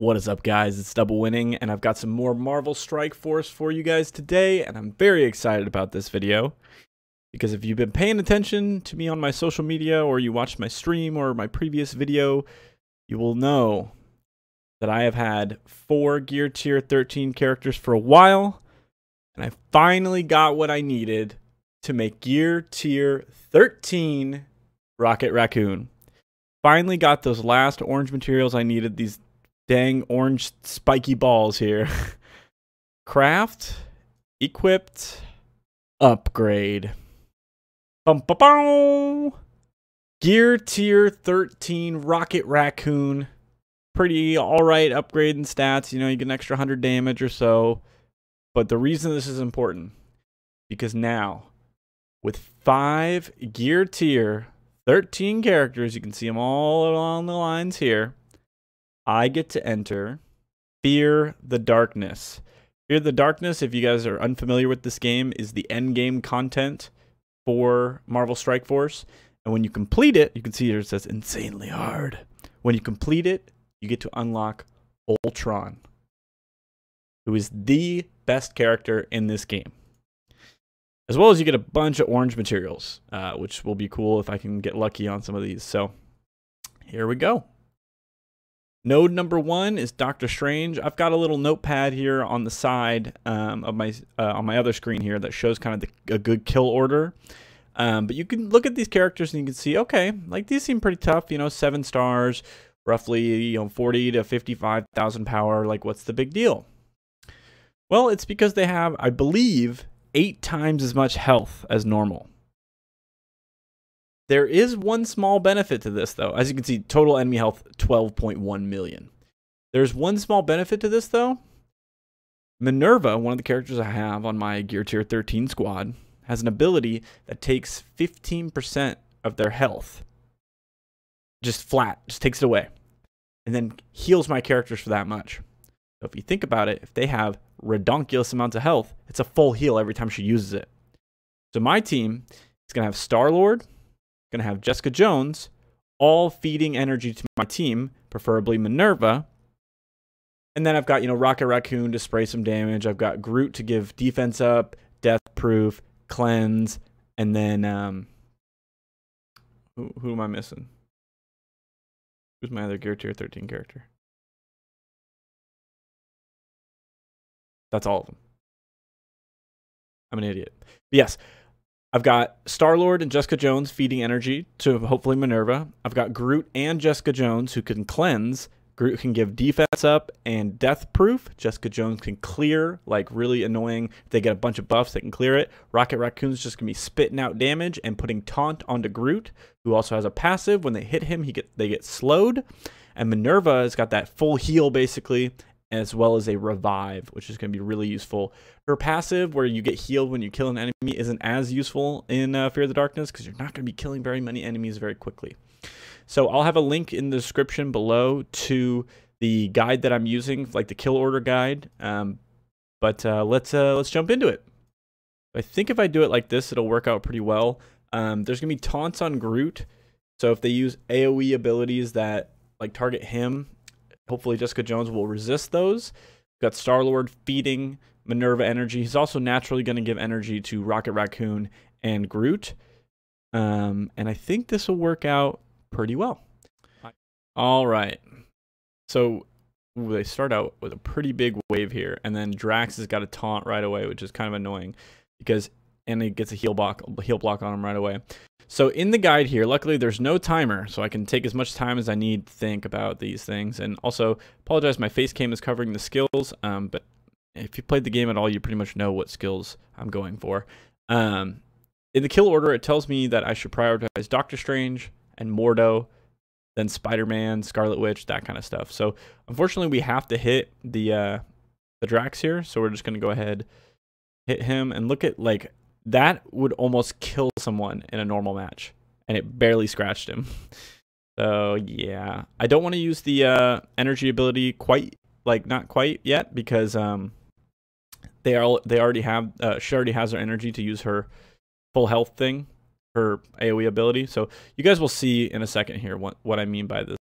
What is up, guys? It's DoubleWinning, and I've got some more Marvel Strike Force for you guys today, and I'm very excited about this video because if you've been paying attention to me on my social media or you watched my stream or my previous video, you will know that I have had 4 Gear Tier 13 characters for a while, and I finally got what I needed to make Gear Tier 13 Rocket Raccoon. Finally got those last orange materials I needed, these dang orange spiky balls here. Craft, equipped, upgrade. Bum, ba, bum. Gear Tier 13 Rocket Raccoon. Pretty alright upgrade in stats. You know, you get an extra 100 damage or so. But the reason this is important, because now, with 5 Gear Tier 13 characters, you can see them all along the lines here, I get to enter Fear the Darkness. Fear the Darkness, if you guys are unfamiliar with this game, is the end game content for Marvel Strike Force. And when you complete it, you can see here it says insanely hard. When you complete it, you get to unlock Ultron, who is the best character in this game. As well as you get a bunch of orange materials, which will be cool if I can get lucky on some of these. So here we go. Node number 1 is Doctor Strange. I've got a little notepad here on the side of my on my other screen here that shows kind of a good kill order. But you can look at these characters and you can see, okay, like these seem pretty tough. You know, 7 stars, roughly 40 to 55,000 power. Like, what's the big deal? Well, it's because they have, I believe, 8 times as much health as normal. There is one small benefit to this, though. As you can see, total enemy health, 12.1 million. There's one small benefit to this, though. Minn-Erva, one of the characters I have on my Gear Tier 13 squad, has an ability that takes 15% of their health. Just flat, just takes it away. And then heals my characters for that much. So if you think about it, if they have redonkulous amounts of health, it's a full heal every time she uses it. So my team is going to have Star-Lord, going to have Jessica Jones, all feeding energy to my team, preferably Minn-Erva. And then I've got, Rocket Raccoon to spray some damage. I've got Groot to give defense up, death proof, cleanse, and then who am I missing? Who's my other Gear Tier 13 character? That's all of them. I'm an idiot. But yes. I've got Star-Lord and Jessica Jones feeding energy to hopefully Minn-Erva. I've got Groot and Jessica Jones who can cleanse. Groot can give defense up and death proof. Jessica Jones can clear, like really annoying. If they get a bunch of buffs, they can clear it. Rocket Raccoon's just going to be spitting out damage and putting taunt onto Groot, who also has a passive. When they hit him, they get slowed. And Minn-Erva has got that full heal, basically, as well as a revive, which is going to be really useful. Her passive, where you get healed when you kill an enemy, isn't as useful in Fear the Darkness because you're not going to be killing very many enemies very quickly. So I'll have a link in the description below to the guide that I'm using, like the kill order guide. Let's jump into it. I think if I do it like this, it'll work out pretty well. There's going to be taunts on Groot. So if they use AoE abilities that like target him, hopefully Jessica Jones will resist those. We've got Star-Lord feeding Minn-Erva energy. He's also naturally going to give energy to Rocket Raccoon and Groot. And I think this will work out pretty well. All right. So they start out with a pretty big wave here. And then Drax has got a taunt right away, which is kind of annoying because and he gets a heal block on him right away. So in the guide here, luckily there's no timer, so I can take as much time as I need to think about these things. And also, apologize, my face cam is covering the skills, but if you played the game at all, you pretty much know what skills I'm going for. In the kill order, it tells me that I should prioritize Doctor Strange and Mordo, then Spider-Man, Scarlet Witch, that kind of stuff. So unfortunately, we have to hit the Drax here, so we're just going to go ahead, hit him, and look at, like, that would almost kill someone in a normal match, and it barely scratched him. So yeah, I don't want to use the energy ability not quite yet, because they already have she already has her energy to use her full health thing, her AoE ability. So you guys will see in a second here what I mean by this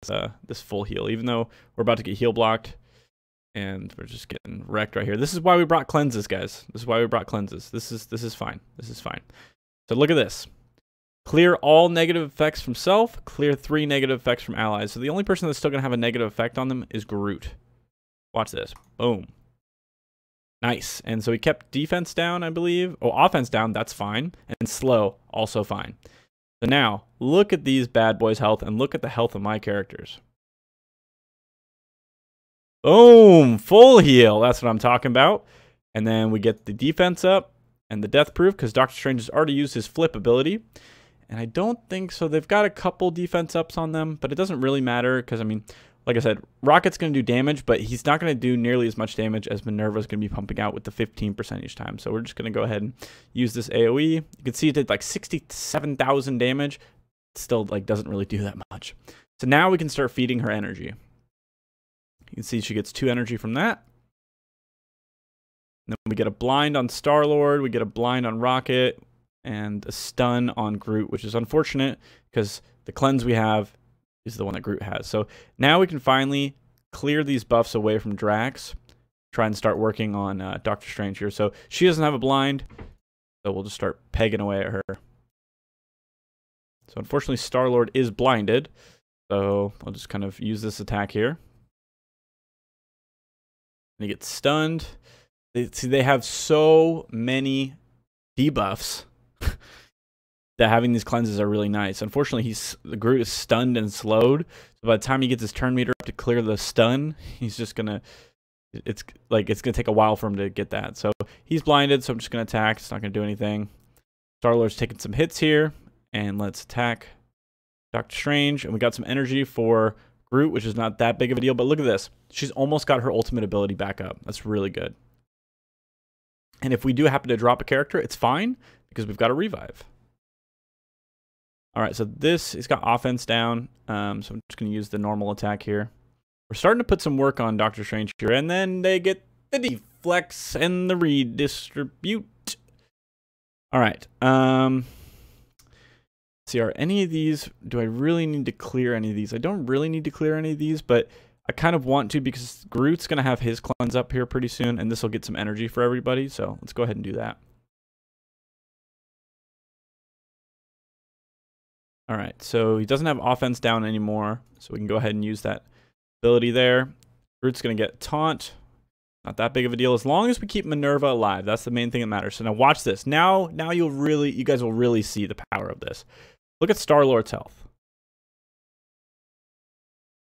this full heal. Even though we're about to get heal blocked, And we're just getting wrecked right here. This is why we brought cleanses, guys. This is why we brought cleanses. This is fine. This is fine. So look at this. Clear all negative effects from self. Clear 3 negative effects from allies. So the only person that's still going to have a negative effect on them is Groot. Watch this. Boom. Nice. And so he kept defense down, I believe. Oh, offense down. That's fine. And slow, also fine. So now, look at these bad boys' health and look at the health of my characters. Boom! Full heal. That's what I'm talking about. And then we get the defense up and the death proof because Doctor Strange has already used his flip ability. And I don't think so. They've got a couple defense ups on them, but it doesn't really matter because, I mean, like I said, Rocket's going to do damage, but he's not going to do nearly as much damage as Minn-Erva is going to be pumping out with the 15% each time. So we're just going to go ahead and use this AoE. You can see it did like 67,000 damage. It still like doesn't really do that much. So now we can start feeding her energy. You can see she gets 2 energy from that. And then we get a blind on Star-Lord. We get a blind on Rocket. And a stun on Groot, which is unfortunate because the cleanse we have is the one that Groot has. So now we can finally clear these buffs away from Drax. Try and start working on Doctor Strange here. So she doesn't have a blind. So we'll just start pegging away at her. So unfortunately, Star-Lord is blinded. So I'll just kind of use this attack here. And he gets stunned. They have so many debuffs that having these cleanses are really nice. Unfortunately, Groot is stunned and slowed. So by the time he gets his turn meter up to clear the stun, he's just gonna. It's gonna take a while for him to get that. So he's blinded. So I'm just gonna attack. It's not gonna do anything. Star-Lord's taking some hits here, and let's attack Doctor Strange. And we got some energy for Groot, which is not that big of a deal. But look at this. She's almost got her ultimate ability back up. That's really good. And if we do happen to drop a character, it's fine because we've got a revive. All right, so this, he's got offense down. So I'm just going to use the normal attack here. We're starting to put some work on Doctor Strange here. And then they get the deflex and the redistribute. All right. Let's see, are any of these, do I really need to clear any of these? I don't really need to clear any of these, but I kind of want to because Groot's going to have his cleanse up here pretty soon. And this will get some energy for everybody. So let's go ahead and do that. All right, so he doesn't have offense down anymore, so we can go ahead and use that ability there. Groot's going to get taunt. Not that big of a deal as long as we keep Minn-Erva alive. That's the main thing that matters. So now watch this. Now you guys will really see the power of this. Look at Star-Lord's health.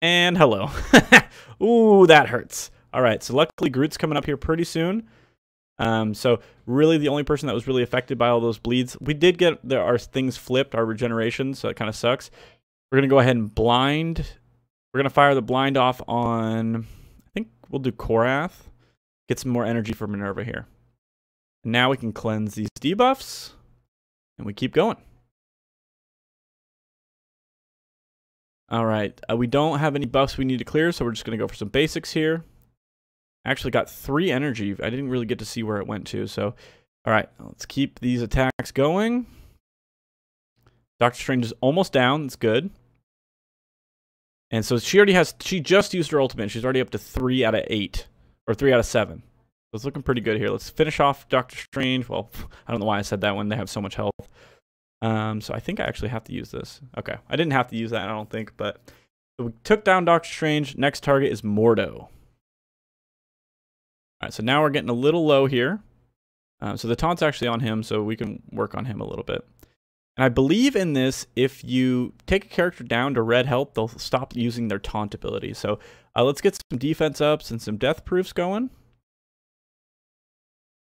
And hello. Ooh, that hurts. All right, so luckily Groot's coming up here pretty soon. So really the only person that was really affected by all those bleeds, we did get our things flipped, our regeneration, so it kind of sucks. We're going to go ahead and blind. We're going to fire the blind off on, I think we'll do Korath. Get some more energy for Minn-Erva here. And now we can cleanse these debuffs, and we keep going. All right, we don't have any buffs we need to clear, so we're just going to go for some basics here. Actually got 3 energy. I didn't really get to see where it went to. So, all right, let's keep these attacks going. Doctor Strange is almost down. That's good. And so she just used her ultimate. She's already up to 3 out of 8 or 3 out of 7. So it's looking pretty good here. Let's finish off Doctor Strange. Well, I don't know why I said that when they have so much health. So I think I actually have to use this. Okay, I didn't have to use that, I don't think, but so we took down Doctor Strange. Next target is Mordo. All right, so now we're getting a little low here. So the taunt's actually on him, so we can work on him a little bit. And I believe in this, if you take a character down to red health, they'll stop using their taunt ability. So let's get some defense ups and some death proofs going.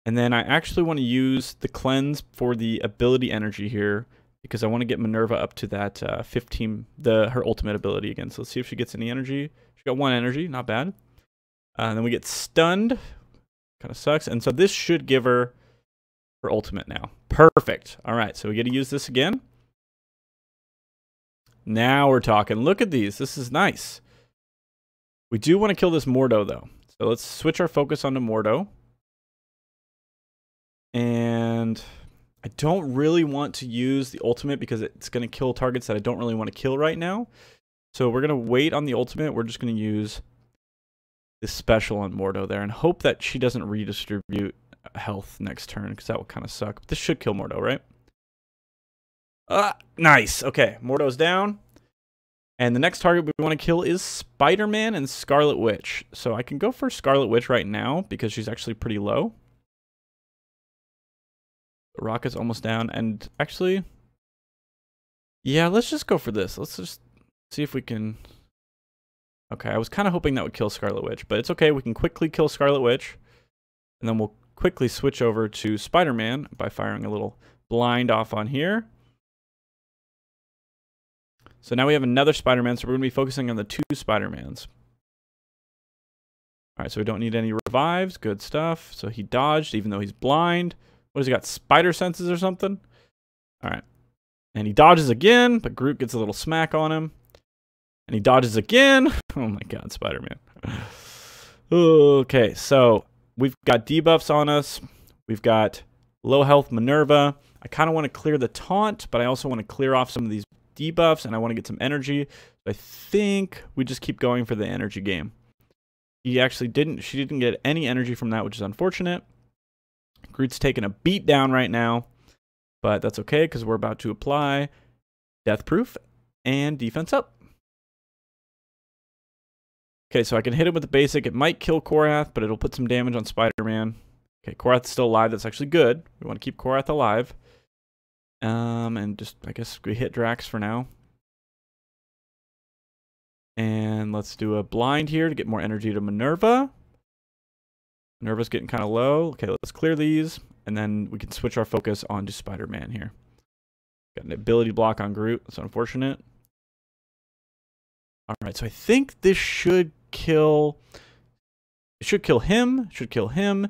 And then I actually want to use the cleanse for the ability energy here because I want to get Minn-Erva up to that 15, her ultimate ability again. So let's see if she gets any energy. She got 1 energy, not bad. And then we get stunned. Kind of sucks. And so this should give her her ultimate now. Perfect. All right, so we get to use this again. Now we're talking. Look at these. This is nice. We do want to kill this Mordo, though. So let's switch our focus onto Mordo. And I don't really want to use the ultimate because it's going to kill targets that I don't really want to kill right now. So we're going to wait on the ultimate. We're just going to use this special on Mordo there and hope that she doesn't redistribute health next turn, because that will kind of suck. But this should kill Mordo, right? Nice. Okay, Mordo's down. And the next target we want to kill is Spider-Man and Scarlet Witch. So I can go for Scarlet Witch right now because she's actually pretty low. Rocket's almost down. And actually, yeah, let's just go for this. Let's just see if we can... Okay, I was kind of hoping that would kill Scarlet Witch, but it's okay. We can quickly kill Scarlet Witch. And then we'll quickly switch over to Spider-Man by firing a little blind off on here. So now we have another Spider-Man, so we're going to be focusing on the 2 Spider-Mans. All right, so we don't need any revives. Good stuff. So he dodged, even though he's blind. What has he got, spider senses or something? All right. And he dodges again, but Groot gets a little smack on him. And he dodges again. Oh my god, Spider-Man. Okay, so we've got debuffs on us. We've got low health Minn-Erva. I kind of want to clear the taunt, but I also want to clear off some of these debuffs, and I want to get some energy. I think we just keep going for the energy game. She didn't get any energy from that, which is unfortunate. Groot's taking a beat down right now, but that's okay because we're about to apply Death Proof and Defense Up. Okay, so I can hit him with the basic. It might kill Korath, but it'll put some damage on Spider-Man. Okay, Korath's still alive. That's actually good. We want to keep Korath alive. And just, I guess we hit Drax for now. And let's do a blind here to get more energy to Minn-Erva. Minn-Erva's getting kind of low. Okay, let's clear these. And then we can switch our focus onto Spider-Man here. Got an ability block on Groot. That's unfortunate. Alright, so I think this should kill... It should kill him. Should kill him.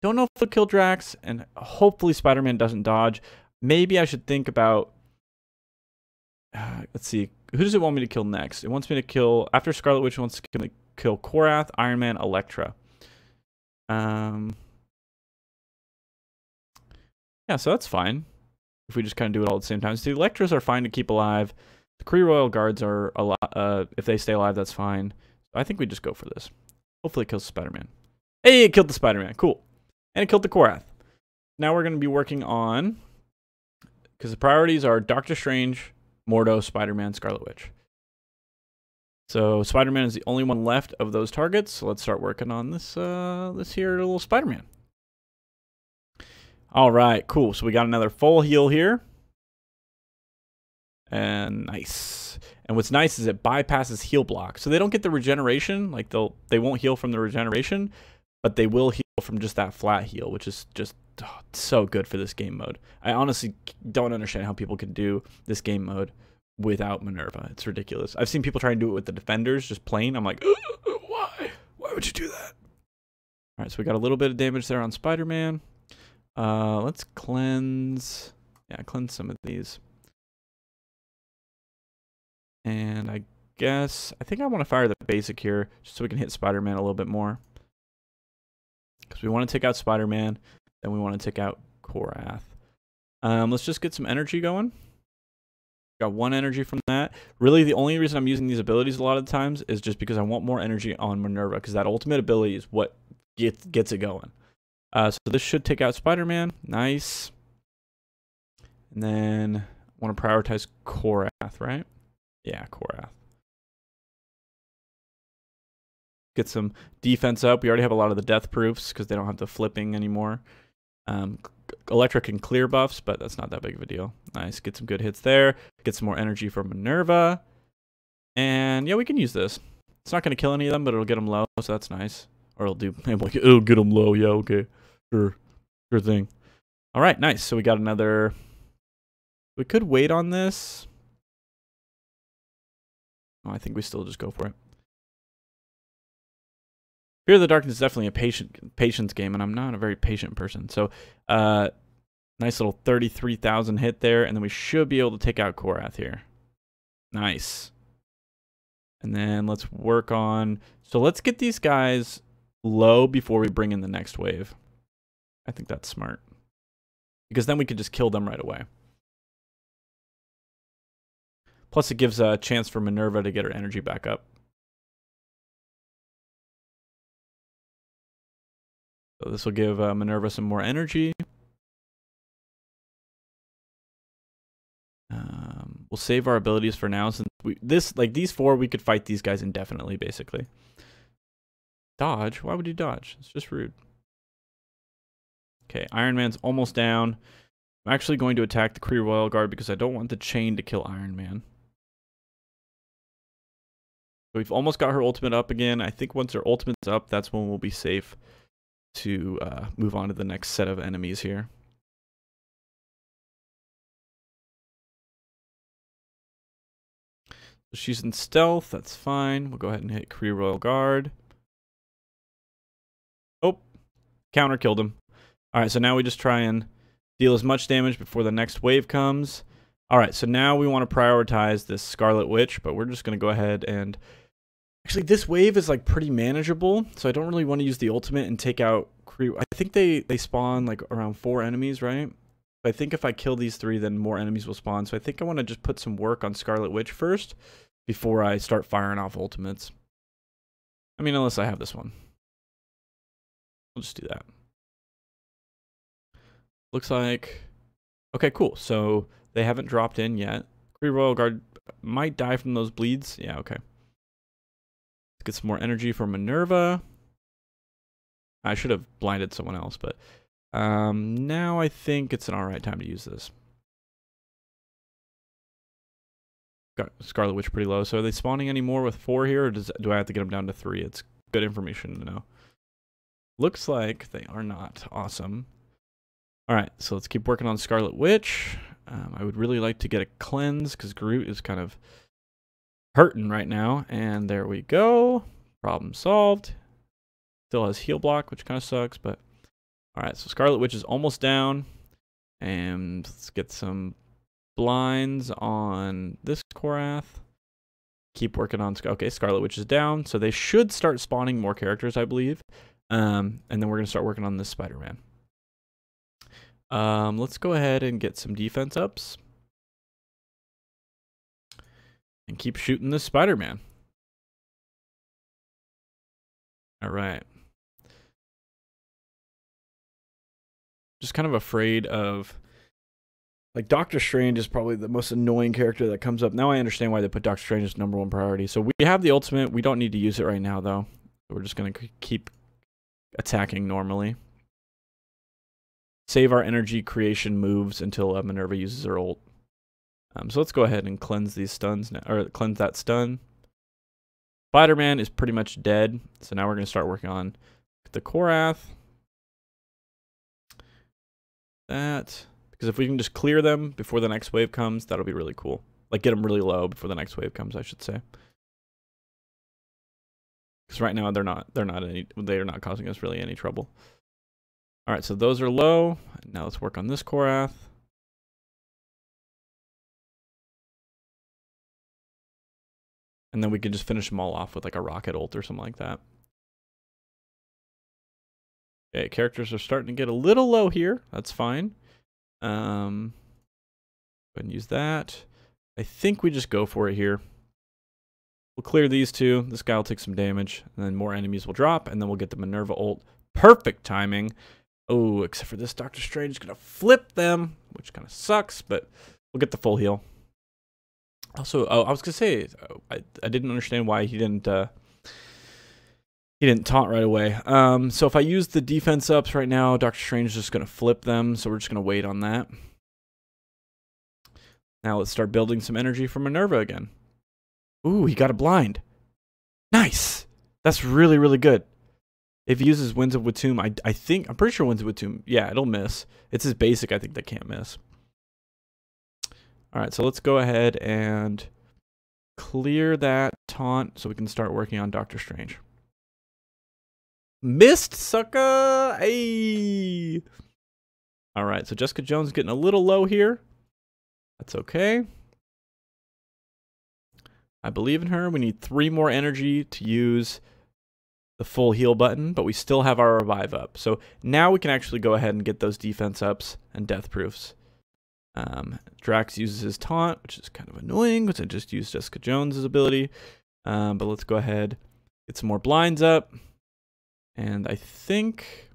Don't know if it'll kill Drax. And hopefully Spider-Man doesn't dodge. Maybe I should think about, let's see, who does it want me to kill next? It wants me to kill, after Scarlet Witch, it wants to kill Korath, Iron Man, Elektra. Yeah, so that's fine. If we just kind of do it all at the same time. So the Elektras are fine to keep alive. The Kree Royal Guards are a lot, if they stay alive, that's fine. So I think we just go for this. Hopefully it kills Spider-Man. Hey, it killed the Spider-Man. Cool. And it killed the Korath. Now we're going to be working on... Because the priorities are Doctor Strange, Mordo, Spider-Man, Scarlet Witch. So Spider-Man is the only one left of those targets. So let's start working on this this here little Spider-Man. All right, cool. So we got another full heal here. And nice. And what's nice is it bypasses heal block. So they don't get the regeneration. Like they won't heal from the regeneration, but they will heal from just that flat heal, which is just so good for this game mode. I honestly don't understand how people can do this game mode without Minn-Erva. It's ridiculous. I've seen people try and do it with the defenders, just plain. I'm like, why? Why would you do that? All right, so we got a little bit of damage there on Spider-Man. Let's cleanse. Yeah, cleanse some of these. And I think I want to fire the basic here just so we can hit Spider-Man a little bit more. Because we want to take out Spider-Man. Then we want to take out Korath. Let's just get some energy going. Got 1 energy from that. Really, the only reason I'm using these abilities a lot of the times is just because I want more energy on Minn-Erva, because that ultimate ability is what gets it going. So this should take out Spider-Man. Nice. And then I want to prioritize Korath, right? Yeah, Korath. Get some defense up. We already have a lot of the death proofs because they don't have the flipping anymore. Elektra can clear buffs, but that's not that big of a deal. Nice. Get some good hits there. Get some more energy from Minn-Erva. And yeah, we can use this. It's not going to kill any of them, but it'll get them low, so that's nice. Or it'll get them low. Yeah, okay. Sure thing. All right, nice. So we got another... We could wait on this. Oh, I think we still just go for it. Fear of the Darkness is definitely a patience game, and I'm not a very patient person. So, nice little 33,000 hit there, and then we should be able to take out Korath here. Nice. And then let's work on... So let's get these guys low before we bring in the next wave. I think that's smart. Because then we could just kill them right away. Plus it gives a chance for Minn-Erva to get her energy back up. So this will give Minn-Erva some more energy. We'll save our abilities for now, since these 4, we could fight these guys indefinitely, basically. Dodge? Why would you dodge? It's just rude. Okay, Iron Man's almost down. I'm actually going to attack the Kree Royal Guard because I don't want the chain to kill Iron Man. So we've almost got her ultimate up again. I think once her ultimate's up, that's when we'll be safe to move on to the next set of enemies here. So she's in stealth. That's fine. We'll go ahead and hit Kree Royal Guard. Oh, counter killed him. All right, so now we just try and deal as much damage before the next wave comes. All right, so now we want to prioritize this Scarlet Witch, but we're just going to go ahead and... Actually, this wave is like pretty manageable, so I don't really want to use the ultimate and take out Kree. I think they spawn like around 4 enemies, right? I think if I kill these 3, then more enemies will spawn. So I think I want to just put some work on Scarlet Witch first before I start firing off ultimates. I mean, unless I have this one. We'll just do that. Looks like... Okay, cool. So they haven't dropped in yet. Kree Royal Guard might die from those bleeds. Yeah, okay. Let's get some more energy from Minn-Erva. I should have blinded someone else, but now I think it's an alright time to use this. Got Scarlet Witch pretty low. So are they spawning any more with 4 here, or do I have to get them down to 3? It's good information to know. Looks like they are not. Awesome. Alright, so let's keep working on Scarlet Witch. I would really like to get a cleanse, because Groot is kind of hurting right now. And there we go. Problem solved. Still has heal block, which kind of sucks, but... Alright, so Scarlet Witch is almost down. And let's get some blinds on this Korath. Keep working on... Okay, Scarlet Witch is down, so they should start spawning more characters, I believe. And then we're going to start working on this Spider-Man. Let's go ahead and get some defense ups. And keep shooting this Spider-Man. Alright. Just kind of afraid of... Like, Doctor Strange is probably the most annoying character that comes up. Now I understand why they put Doctor Strange as #1 priority. So we have the ultimate. We don't need to use it right now, though. We're just going to keep attacking normally. Save our energy creation moves until Minn-Erva uses her ult. So let's go ahead and cleanse these stuns now, or cleanse that stun. Spider-Man is pretty much dead, so now we're going to start working on the Korath. That, because if we can just clear them before the next wave comes, that'll be really cool. Like, get them really low before the next wave comes, I should say. Because right now they're not causing us really any trouble. All right, so those are low. Now let's work on this Korath. And then we can just finish them all off with like a rocket ult or something like that. Okay, characters are starting to get a little low here. That's fine. Go ahead and use that. I think we just go for it here. We'll clear these 2. This guy will take some damage, and then more enemies will drop, and then we'll get the Minn-Erva ult. Perfect timing. Oh, except for this Doctor Strange is going to flip them, which kind of sucks, but we'll get the full heal. Also, I was going to say, I didn't understand why he didn't taunt right away. So if I use the defense ups right now, Doctor Strange is just going to flip them, so we're just going to wait on that. Now let's start building some energy for Minn-Erva again. Ooh, he got a blind. Nice! That's really, really good. If he uses Winds of Watum, I'm pretty sure Winds of Watum, yeah, it'll miss. It's his basic, I think, that can't miss. Alright, so let's go ahead and clear that taunt so we can start working on Doctor Strange. Missed, sucker! Hey! Alright, so Jessica Jones getting a little low here. That's okay. I believe in her. We need 3 more energy to use the full heal button, but we still have our revive up. So now we can actually go ahead and get those defense ups and death proofs. Drax uses his taunt, which is kind of annoying, because I just used Jessica Jones' ability. But let's go ahead, get some more blinds up. And I think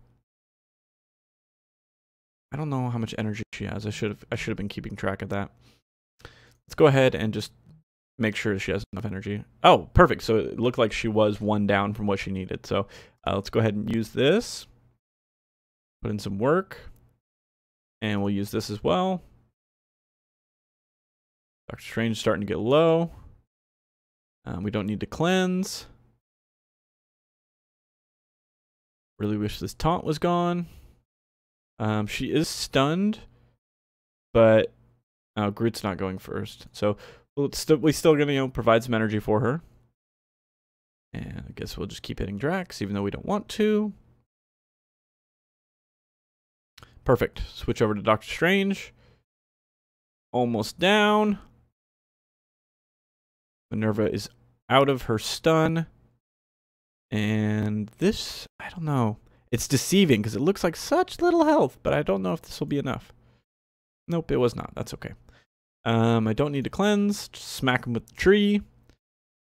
I don't know how much energy she has. I should have been keeping track of that. Let's go ahead and just make sure she has enough energy. Oh, perfect. So it looked like she was 1 down from what she needed. So let's go ahead and use this. Put in some work. And we'll use this as well. Dr. Strange starting to get low. We don't need to cleanse. Really wish this taunt was gone. She is stunned, but Groot's not going first. So we still gonna provide some energy for her. And I guess we'll just keep hitting Drax, even though we don't want to. Perfect. Switch over to Doctor Strange. Almost down. Minn-Erva is out of her stun. And this, I don't know. It's deceiving because it looks like such little health, but I don't know if this will be enough. Nope, it was not. That's okay. I don't need to cleanse. Just smack him with the tree.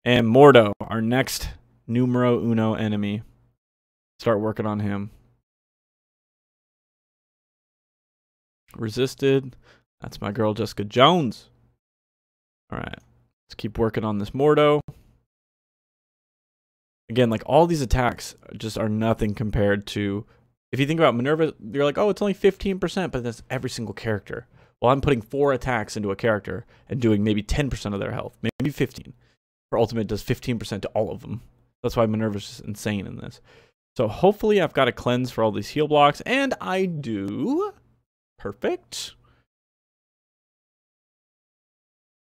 And Mordo, our next numero uno enemy. Start working on him. Resisted. That's my girl Jessica Jones. All right. Let's keep working on this Mordo. Again, like all these attacks just are nothing compared to, if you think about Minn-Erva, you're like, oh, it's only 15%, but that's every single character. Well, I'm putting 4 attacks into a character and doing maybe 10% of their health, maybe 15. Her ultimate does 15% to all of them. That's why Minn-Erva's just insane in this. So hopefully I've got a cleanse for all these heal blocks, and I do. Perfect.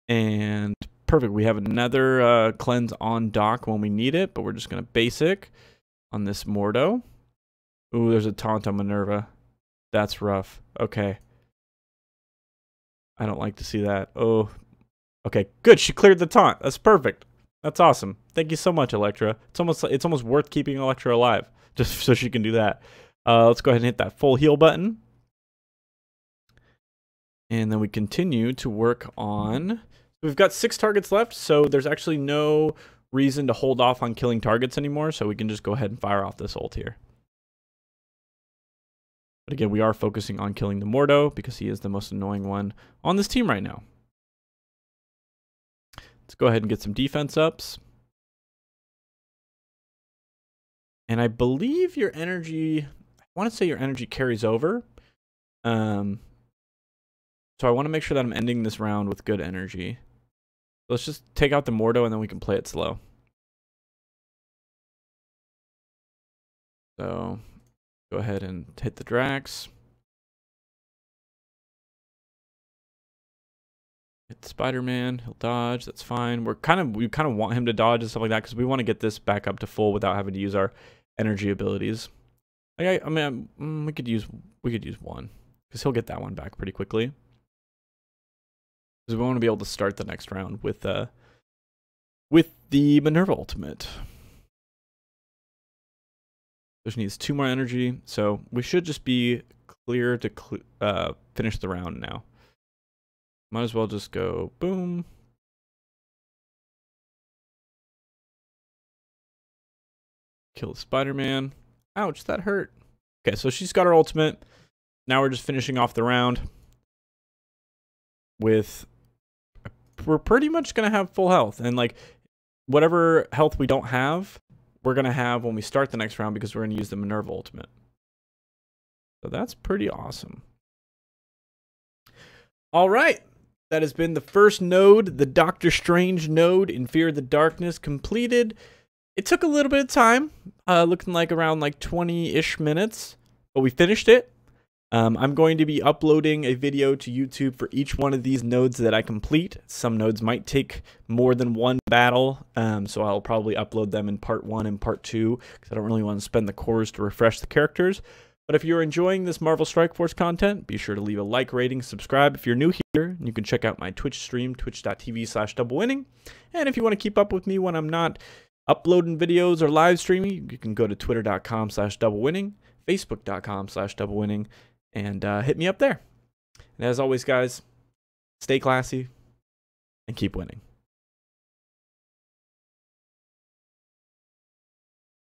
And perfect. We have another cleanse on dock when we need it, but we're just going to basic on this Mordo. Ooh, there's a taunt on Minn-Erva. That's rough. Okay. I don't like to see that. Oh, okay. Good. She cleared the taunt. That's perfect. That's awesome. Thank you so much, Elektra. It's almost worth keeping Elektra alive just so she can do that. Let's go ahead and hit that full heal button. And then we continue to work on... We've got 6 targets left, so there's actually no reason to hold off on killing targets anymore, so we can just go ahead and fire off this ult here. But again, we are focusing on killing the Mordo because he is the most annoying one on this team right now. Let's go ahead and get some defense ups. And I believe your energy, I want to say your energy carries over. So I want to make sure that I'm ending this round with good energy. Let's just take out the Mordo and then we can play it slow. So go ahead and hit the Drax. Hit Spider-Man, he'll dodge, that's fine. We kind of want him to dodge and stuff like that because we want to get this back up to full without having to use our energy abilities. I mean, we could use one because he'll get that one back pretty quickly. Because we want to be able to start the next round with the Minn-Erva ultimate. Which needs 2 more energy, so we should just be clear to finish the round now. Might as well just go boom. Kill Spider-Man. Ouch, that hurt. Okay, so she's got her ultimate. Now we're just finishing off the round with... We're pretty much going to have full health. And like whatever health we don't have, we're going to have when we start the next round because we're going to use the Minn-Erva ultimate. So that's pretty awesome. All right. That has been the first node, the Doctor Strange node in Fear of the Darkness completed. It took a little bit of time, looking like around like 20-ish minutes, but we finished it. I'm going to be uploading a video to YouTube for each one of these nodes that I complete. Some nodes might take more than one battle, so I'll probably upload them in part 1 and part 2 because I don't really want to spend the cores to refresh the characters. But if you're enjoying this Marvel Strike Force content, be sure to leave a like, rating, subscribe if you're new here. You can check out my Twitch stream, twitch.tv/DoubleWinning. And if you want to keep up with me when I'm not uploading videos or live streaming, you can go to twitter.com/DoubleWinning, facebook.com/DoubleWinning. And hit me up there. And as always, guys, stay classy and keep winning.